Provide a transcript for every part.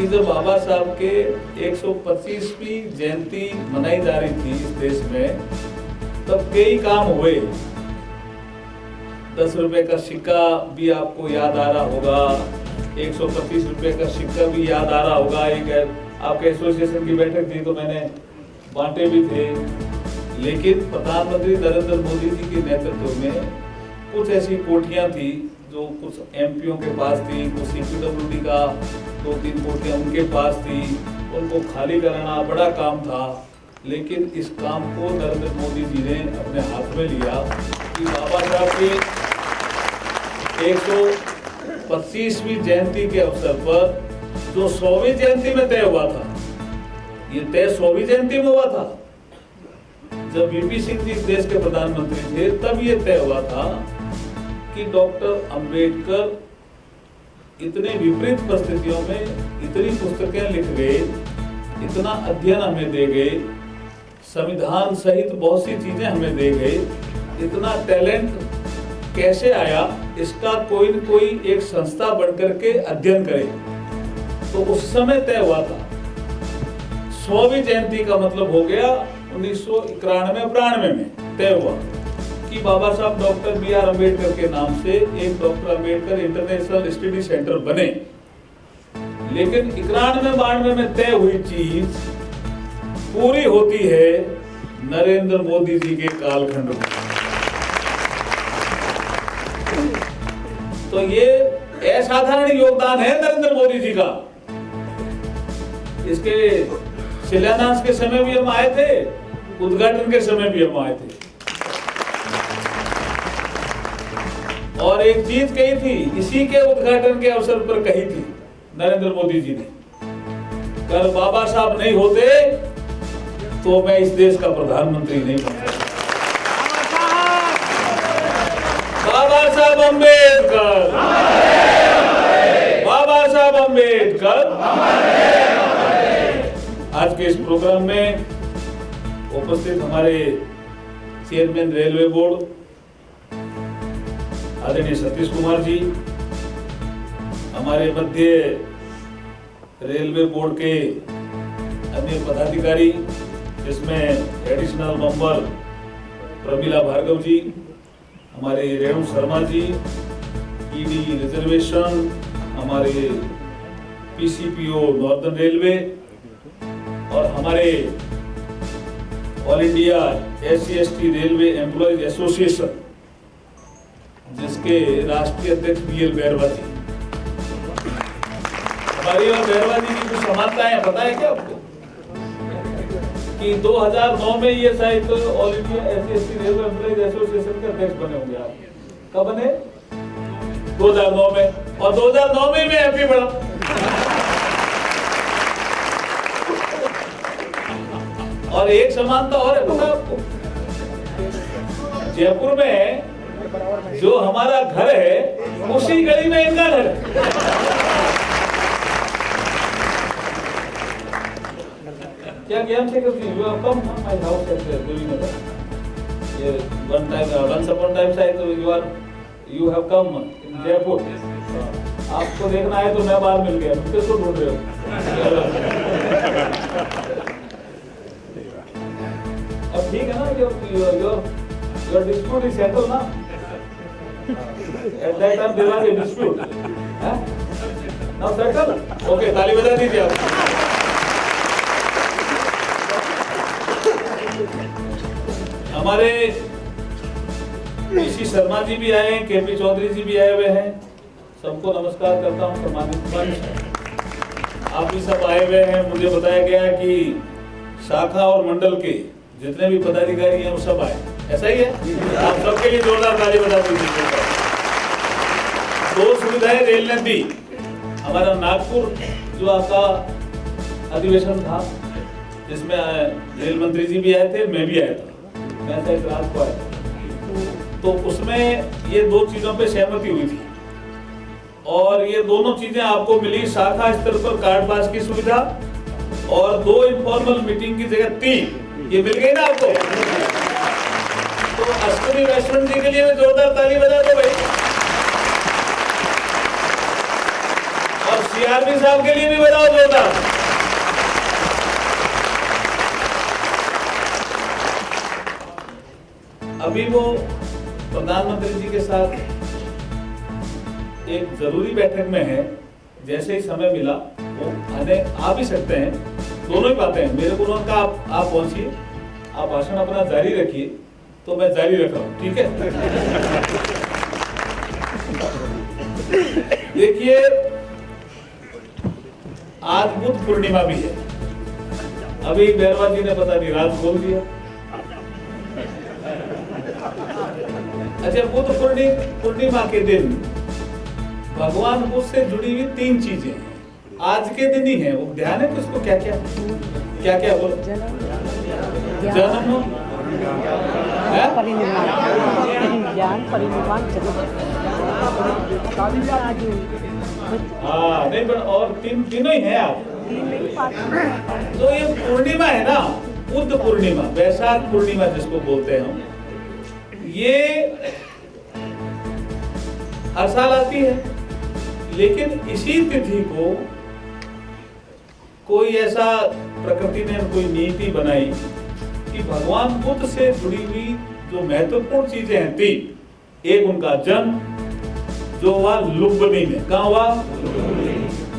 कि जब बाबा साहब के 125वीं जयंती मनाई जा रही थी इस देश में, तब कई काम हुए। 10 रुपए का सिक्का भी आपको याद आ रहा होगा, 125 रुपए का सिक्का भी याद आ रहा होगा। एक आपके एसोसिएशन की बैठक थी तो मैंने बांटे भी थे। लेकिन प्रधानमंत्री नरेंद्र मोदी जी के नेतृत्व में कुछ ऐसी कोठियां थी जो कुछ एमपीओ के पास थी, कुछ सीपीडब्ल्यूडी का 2-3 कोठियां उनके पास थी, उनको खाली कराना बड़ा काम था। लेकिन इस काम को नरेंद्र मोदी जी ने अपने हाथ में लिया कि बाबा साहब की 125वीं जयंती के अवसर पर जो 100वीं जयंती में तय हुआ था, ये तय 100वीं जयंती में हुआ था। जब वीपी सिंह जी देश के प्रधानमंत्री थे तब ये तय हुआ था कि डॉक्टर अंबेडकर इतने विपरीत परिस्थितियों में इतनी पुस्तकें लिख गए, इतना अध्ययन हमें दे गए, संविधान सहित बहुत सी चीजें हमें दे गए, इतना टैलेंट कैसे आया, इसका कोई न कोई एक संस्था बनकर के अध्ययन करे। तो उस समय तय हुआ था। 100वीं जयंती का मतलब हो गया 1991-92 में तय हुआ कि बाबा साहब डॉक्टर बी.आर. अम्बेडकर के नाम से एक doctor Ambedkar international study centre बने। लेकिन 91-92 में तय हुई चीज पूरी होती है नरेंद्र मोदी जी के कालखंड में। तो ये असाधारण योगदान है नरेंद्र मोदी जी का। इसके शिलान्यास के समय भी हम आए थे, उद्घाटन के समय भी हम आए थे। और एक चीज कही थी, इसी के उद्घाटन के अवसर पर कही थी नरेंद्र मोदी जी ने, अगर बाबा साहब नहीं होते तो मैं इस देश का प्रधानमंत्री नहीं बन सकता। बाबा साहब अम्बेडकर, बाबा साहब अम्बेडकर। आज के इस प्रोग्राम में उपस्थित हमारे चेयरमैन रेलवे बोर्ड आदरणीय सतीश कुमार जी, हमारे मध्य रेलवे बोर्ड के अन्य पदाधिकारी जिसमें एडिशनल मेंबर प्रमिला भार्गव जी, हमारे रेणु शर्मा जी, ईडी रिजर्वेशन, हमारे पीसीपीओ नॉर्दर्न रेलवे और हमारे all India SC/ST railway employees association जिसके राष्ट्रीय अध्यक्ष BL बैरवा जी। हमारी और बैरवा जी की कुछ समानताएं पता है क्या आपको? कि 2009 में ये शायद all India SC/ST railway employees association के अध्यक्ष बने होंगे आप। कब बने? 2009 में। और 2009 में मैं MP बना। और एक समानता और है पता आपको, जयपुर में जो हमारा घर है उसी गली में इनका घर है। क्या ज्ञान से करती है? Come my house once upon time शायद you have come in Jaipur. आपको देखना है तो मैं बाहर मिल गया, किसको ढूंढ रहे हो? अब ठीक है ना, your dispute is settled ना? At that time there was a dispute. Now settle? Okay, ताली बजा दीजिए आप। हमारे पीसी शर्मा जी भी आए हैं, केपी चौधरी जी भी आए हुए हैं। सबको नमस्कार करता हूँ। सम्मानित मंच, आप भी सब आए हुए हैं। मुझे बताया गया कि शाखा और मंडल के जितने भी पदाधिकारी हैं वो सब आए, ऐसा ही है? आप सबके लिए जोरदार ताली बजा दीजिए। 2 सुविधाएं रेल ने दी। हमारा नागपुर जो आपका अधिवेशन था जिसमें रेल मंत्री जी भी आए थे, मैं भी आया था, मैं शायद रात को आया था। तो उसमें ये 2 चीजों पे सहमति हुई थी और ये दोनों चीजें आपको मिली, शाखा स्तर पर कार्ड पास की सुविधा और 2 इनफॉर्मल मीटिंग की जगह 3, ये मिल गई ना आपको। तो अश्विनी वैष्णव जी के लिए मैं जोरदार ताली बजा दो भाई। और आर्मी साहब के लिए भी बजाओ जोरदार। अभी वो प्रधानमंत्री जी के साथ एक जरूरी बैठक में है, जैसे ही समय मिला वो आने आ भी सकते हैं, दोनों ही बातें हैं। मेरे को उन्होंने कहा आप पहुंचिए, आप भाषण अपना जारी रखिए, तो मैं जारी रख रहा हूं, ठीक है। देखिए आज बुद्ध पूर्णिमा भी है, अभी बैरवा जी ने पता नहीं रात खोल दिया। अच्छा, बुद्ध पूर्णिमा के दिन भगवान बुद्ध से जुड़ी हुई 3 चीजें हैं, आज के दिन ही है। वो ध्यान है किसको, क्या क्या बोलो? जन्म, हाँ नहीं, पर और तीनों ही है आप। तो ये पूर्णिमा है ना, बुद्ध पूर्णिमा, वैशाख पूर्णिमा जिसको बोलते हैं हम, ये हर साल आती है। लेकिन इसी तिथि को कोई ऐसा प्रकृति ने कोई नीति बनाई कि भगवान बुद्ध से जुड़ी हुई जो महत्वपूर्ण चीजें हैं 3, एक उनका जन्म जो हुआ लुम्बिनी में, कहाँ हुआ?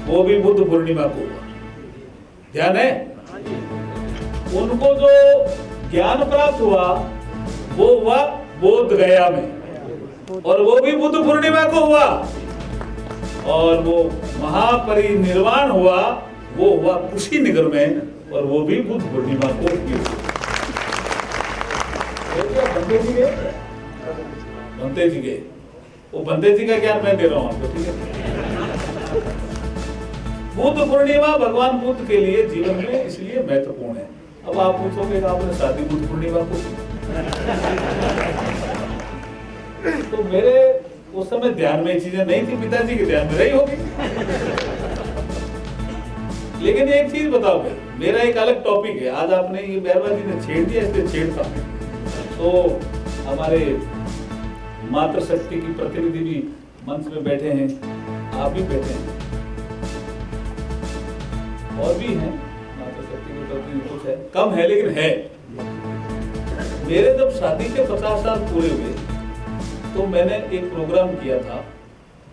वो भी बुद्ध पूर्णिमा को हुआ, ध्यान है? उनको जो ज्ञान प्राप्त हुआ वो हुआ बोध गया में, और वो भी बुद्ध पूर्णिमा को हुआ। और वो महापरिनिर्वाण हुआ, वो हुआ कुशीनगर में, और वो भी बुद्ध पूर्णिमा को हुआ। बंते जी के वो बंते जी का ज्ञान मैं दे रहा हूं आपको, ठीक है। बुद्ध पूर्णिमा भगवान बुद्ध के लिए जीवन में इसलिए महत्वपूर्ण है। अब आप पूछोगे आपने शादी बुद्ध पूर्णिमा को की? तो मेरे उस समय ध्यान में चीजें नहीं थी, पिताजी के ध्यान में रही होगी। लेकिन एक चीज बताओ भाई, मेरा एक अलग टॉपिक है, आज आपने ये बैरवा जी ने छेड़ दिया, इसलिए छेड़ता हूं। तो हमारे मातृशक्ति की प्रतिनिधि भी मंच में बैठे हैं, आप भी बैठे हैं, और भी हैं मातृशक्ति की प्रतिनिधि, कुछ है, कम है लेकिन है। मेरे जब शादी के 50 साल पूरे हुए तो मैंने एक प्रोग्राम किया था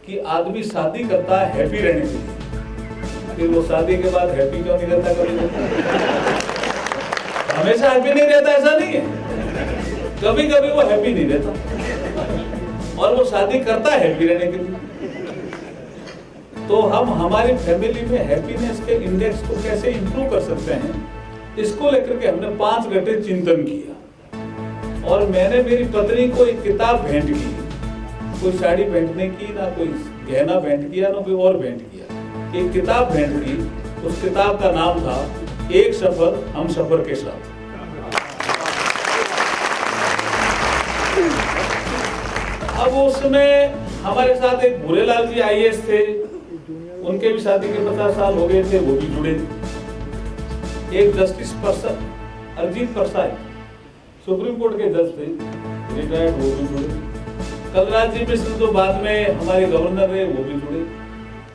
कि आदमी शादी करता है हैप्पी रहने के लिए, फिर वो शादी के बाद हैप्पी क्यों नहीं रहता? कभी हमेशा हैप्पी नहीं रहता, ऐसा नहीं है, कभी कभी वो हैप्पी नहीं रहता, और वो शादी करता है हैप्पी रहने के लिए। तो हम हमारी फैमिली में हैप्पीनेस के इंडेक्स को कैसे इंप्रूव कर सकते हैं, इसको लेकर के हमने 5 घंटे चिंतन किया। और मैंने मेरी पत्नी को एक किताब भेंट की, कोई साड़ी भेंट नहीं की, ना कोई गहना भेंट किया, ना कोई और भेंट किया, एक किताब भेंट की। उस किताब का नाम था एक सफर हम सफर के साथ। अब उसमें हमारे साथ एक भूरेलाल जी IAS थे, उनके भी शादी के 50 साल हो गए थे, वो भी जुड़े। एक जस्टिस अरजीत प्रसाद सुप्रीम कोर्ट के जज थे, रिटायर्ड, वो भी जुड़े। कलराज जी मिश्र जो बाद में हमारे गवर्नर रहे, वो भी जुड़े।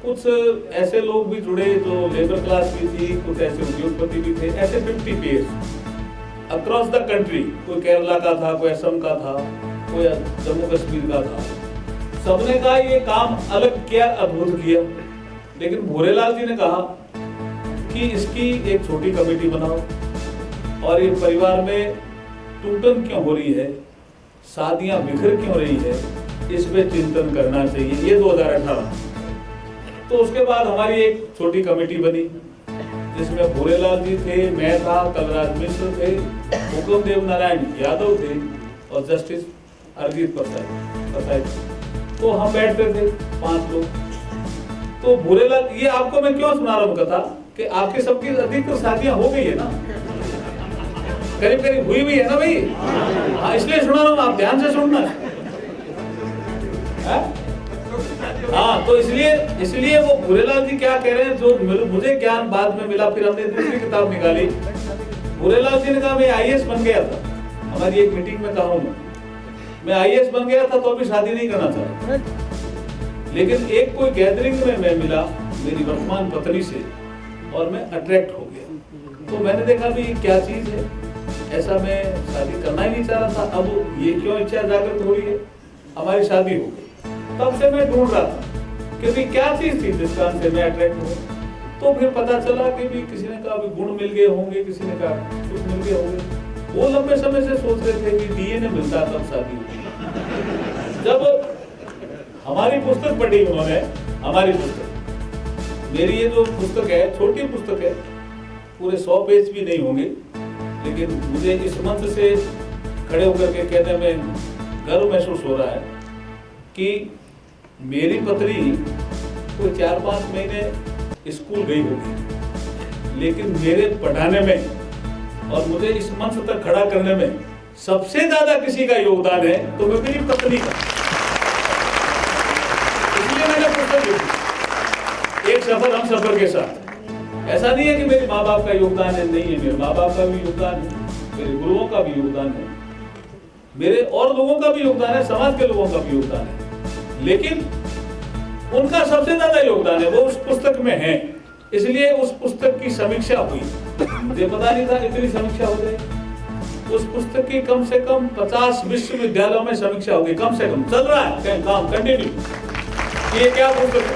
कुछ ऐसे लोग भी जुड़े जो लेबर क्लास की थी, कुछ ऐसे उद्योगपति भी थे, ऐसे 50 पेयर्स अक्रॉस द कंट्री। कोई केरला का था, कोई असम का था, कोई जम्मू कश्मीर का था। सबने कहा ये काम अलग किया, अद्भुत किया। लेकिन भूरेलाल जी ने कहा कि इसकी एक छोटी कमेटी बनाओ, और ये परिवार में टूटन क्यों हो रही है, शादियां बिखर क्यों रही है, इस पे चिंतन करना चाहिए। ये 2018। तो उसके बाद हमारी एक छोटी कमेटी बनी, जिसमें भूरेलाल जी थे, मैं था, कलराज मिश्र थे, हुकुमदेव नारायण यादव थे, और जस्टिस अरजीत प्रसाद। तो हम बैठते थे 5 लोग। तो भूरेलाल, ये आपको मैं क्यों सुना रहा हूँ कथा, कि आपके सबकी अधिकतर शादियां हो गई है ना, करीब करीब हुई है ना भाई। हाँ, इसलिए सुना रहा हूँ, आप ध्यान से सुनना है। हाँ, तो इसलिए वो भूरेलाल जी क्या कह रहे हैं, जो मुझे ज्ञान बाद में मिला, फिर हमने दूसरी किताब निकाली। भूरेलाल जी ने कहा मैं IAS बन गया था, हमारी एक मीटिंग में कहा हूँ मैं IAS बन गया था, तो अभी शादी नहीं करना चाहता। लेकिन एक कोई गैदरिंग में मैं मिला, मेरी वर्तमान पत्नी से और मैं अट्रैक्ट हो गया। तो मैंने देखा भी क्या चीज़ है, ऐसा मैं शादी करना ही नहीं चाह रहा था। अब ये क्यों इच्छा जागृत हो रही है, हमारी शादी हो गई। तब से मैं ढूंढ रहा था कि भी क्या चीज़ थी जिस कारण से मैं अट्रैक्ट हुआ। तो फिर पता चला कि भी किसी ने कहा भी गुण मिल गए होंगे, किसी ने कहा कुछ मिल गए होंगे। वो लंबे समय से सोच रहे थे कि डीएनए मिलता तब शादी होगी। जब हमारी पुस्तक पढ़ी उन्होंने, हमारी पुस्तक, मेरी ये जो पुस्तक है छोटी पुस्तक है, पूरे 100 पेज भी नहीं होंगे, लेकिन मुझे इस मंच से खड़े होकर के कहने में गर्व महसूस हो रहा है कि मेरी पत्नी को 4-5 महीने स्कूल गई होगी, लेकिन मेरे पढ़ाने में और मुझे इस मंच तक खड़ा करने में सबसे ज्यादा किसी का योगदान है तो वो मेरी पत्नी का। इसलिए मैंने पुस्तक लिखी, एक सफर हम सफर के साथ। ऐसा नहीं है कि मेरे माँ बाप का योगदान है, नहीं है, मेरे माँ बाप का भी योगदान है, मेरे गुरुओं का भी योगदान है, मेरे और लोगों का भी योगदान है, समाज के लोगों का भी योगदान है, लेकिन उनका सबसे ज्यादा योगदान है वो उस पुस्तक में है। इसलिए उस पुस्तक की समीक्षा हुई, मुझे पता नहीं था इतनी समीक्षा हो गई। उस पुस्तक की कम से कम 50 विश्वविद्यालयों में समीक्षा होगी, कम से कम चल रहा है कहीं काम कंटिन्यू। ये क्या पुस्तक है,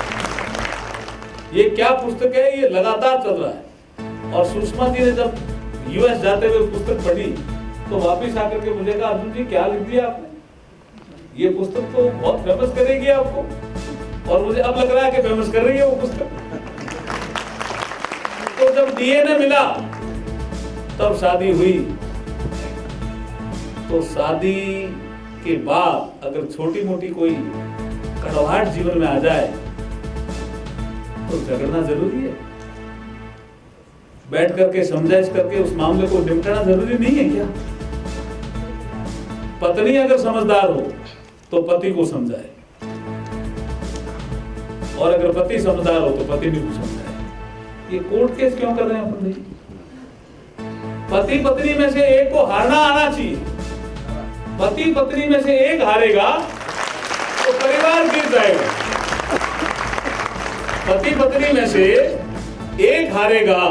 ये क्या पुस्तक है, ये लगातार चल रहा है। और सुषमा जी ने जब यूएस जाते हुए पुस्तक पढ़ी तो वापिस आकर के मुझे कहा, अर्जुन जी क्या लिख दिया आपने, ये पुस्तक तो बहुत फेमस करेगी आपको। और मुझे अब लग रहा है कि फेमस कर रही है वो पुस्तक। तो जब डीएनए मिला तब शादी हुई। तो शादी के बाद अगर छोटी मोटी कोई कड़वाहट जीवन में आ जाए तो झगड़ना जरूरी है, बैठ करके समझाइश करके उस मामले को निपटाना जरूरी नहीं है क्या? पत्नी अगर समझदार हो तो पति को समझाए, और अगर पति समझदार हो तो पति भी को समझाए। ये कोर्ट केस क्यों कर रहे हैं अपन भाई? पति पत्नी में से एक को हारना आना चाहिए। पति पत्नी में से एक हारेगा तो परिवार गिर जाएगा। पति पत्नी में से एक हारेगा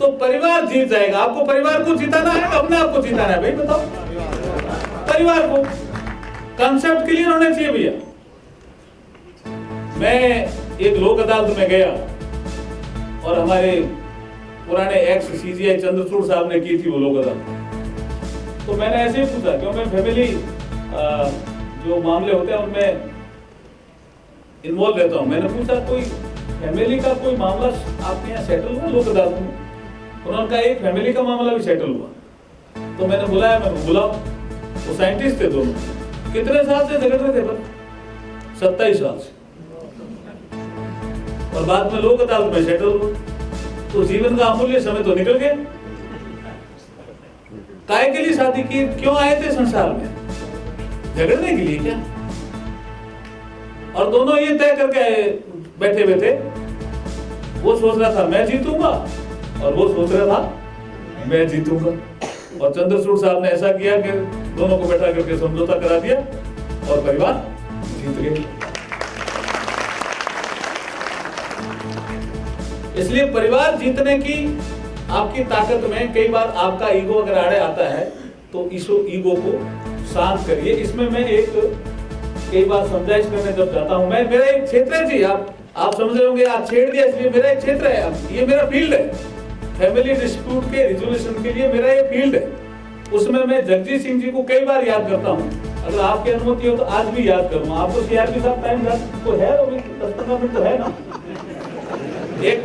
तो परिवार जीत जाएगा। आपको परिवार को जिताना है, अपने आप को जिताना है भाई, बताओ। परिवार को कंसेप्ट क्लियर होने चाहिए भैया। मैं एक लोक अदालत में गया और हमारे पुराने एक्स सीजीआई चंद्रचूड़ साहब ने की थी वो लोक अदालत। तो मैंने ऐसे ही पूछा, क्यों मैं फैमिली जो मामले होते हैं उनमें इन्वॉल्व रहता हूँ। मैंने पूछा कोई फैमिली का कोई मामला आपके यहाँ सेटल हुआ लोक अदालत में? उन्होंने कहा एक फैमिली का मामला भी सेटल हुआ। तो मैंने बुलाया, मैं बुलाओ, वो साइंटिस्ट थे दोनों। कितने साल से झगड़ रहे थे? पर 27 साल से। और बाद में लोक अदालत में सेटल हुआ। तो जीवन का अमूल्य समय तो निकल गया। काहे के लिए शादी की, क्यों आए थे संसार में? झगड़ने के लिए क्या? और दोनों ये तय करके बैठे हुए थे, वो सोच रहा था मैं जीतूंगा और वो सोच रहा था मैं जीतूंगा। और चंद्रचूड़ साहब ने ऐसा किया कि दोनों को बैठा करके समझौता करा दिया और परिवार जीत गए। इसलिए परिवार जीतने की आपकी ताकत में कई बार आपका ईगो अगर आड़े आता है तो इस ईगो को शांत करिए। इसमें मैं एक कई बार समझाइश करने जब जाता हूं, मैं मेरा एक क्षेत्र है जी, आप समझ रहे होंगे, आप छेड़ दिया इसलिए मेरा एक क्षेत्र है, ये मेरा फील्ड है। फैमिली डिस्प्यूट के रिजोल्यूशन के लिए मेरा ये फील्ड है। उसमें मैं जगजीत सिंह जी को कई बार याद करता हूँ। अगर आपकी अनुमति हो तो आज भी याद करूंगा। आपको सीआरपी साहब टाइम तो है, 10-15 मिनट तो है ना? एक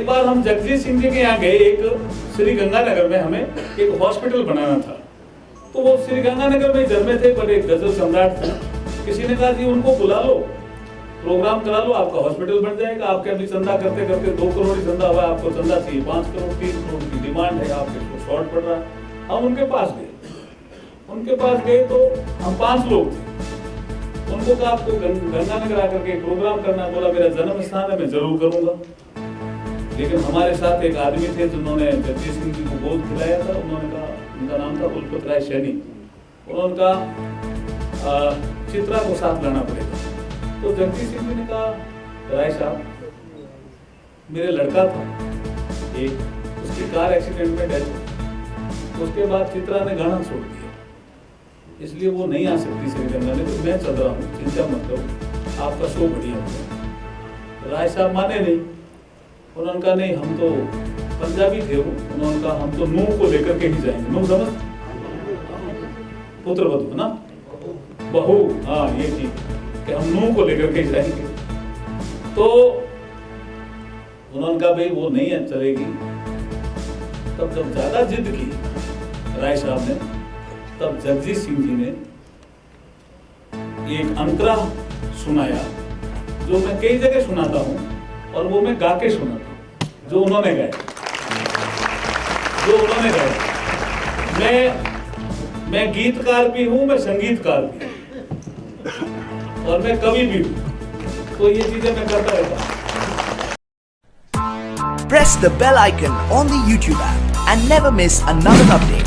बार हम जगजीत सिंह जी के यहाँ गए। एक श्री गंगानगर में हमें एक हॉस्पिटल बनाना था। तो वो श्री गंगानगर में जन्मे थे, बड़े गजल सम्राट थे। किसी ने कहा जी उनको बुला लो, प्रोग्राम करा लो, आपका हॉस्पिटल बन जाएगा। आपके अभी चंदा करते करते 2 करोड़ ही चंदा हुआ, आपको चंदा चाहिए 5 करोड़ 3 करोड़ की डिमांड है, आपके शॉर्ट पड़ रहा है। हम उनके पास गए तो हम 5 लोग थे। उनको कहा आपको गंगानगर आकर के प्रोग्राम करना, बोला मेरा जन्म स्थान है, मैं जरूर करूंगा। लेकिन हमारे साथ एक आदमी थे जिन्होंने जगजीत सिंह जी को गोद खिलाया था। उन्होंने कहा, उनका नाम था उल्फत राय सैनी। उन्होंने कहा चित्रा को साथ लाना पड़ेगा। तो जगजीत सिंह जी ने कहा राय साहब, मेरे लड़का था एक, उसकी कार एक्सीडेंट में डेथ हुई। उसके बाद चित्रा ने गाना छोड़ दिया, इसलिए वो नहीं आ सकती श्रीगंगा ने। तो मैं चल रहा हूँ, चिंता मत करो, आपका शो बढ़िया होगा। राय साहब माने नहीं, उन्होंने कहा नहीं, हम तो पंजाबी थे वो, उन्होंने कहा हम तो नूह को लेकर के ही जाएंगे। नूह समझ, पुत्र वधू ना, बहू, हाँ ये चीज कि हम नूह को लेकर के जाएंगे। तो उन्होंने कहा भाई वो नहीं है, चलेगी। तब जब ज्यादा जिद की राय साहब ने, तब जगजीत सिंह जी ने एक अंतरा सुनाया, जो मैं कई जगह सुनाता हूं, और वो मैं गा के सुनाता हूं, जो उन्होंने गाया। मैं गीतकार भी हूं, मैं संगीतकार भी हूं, और मैं कवि भी हूं। तो ये चीजें मैं करता रहता हूं। Press the bell icon on the YouTube app and never miss another update.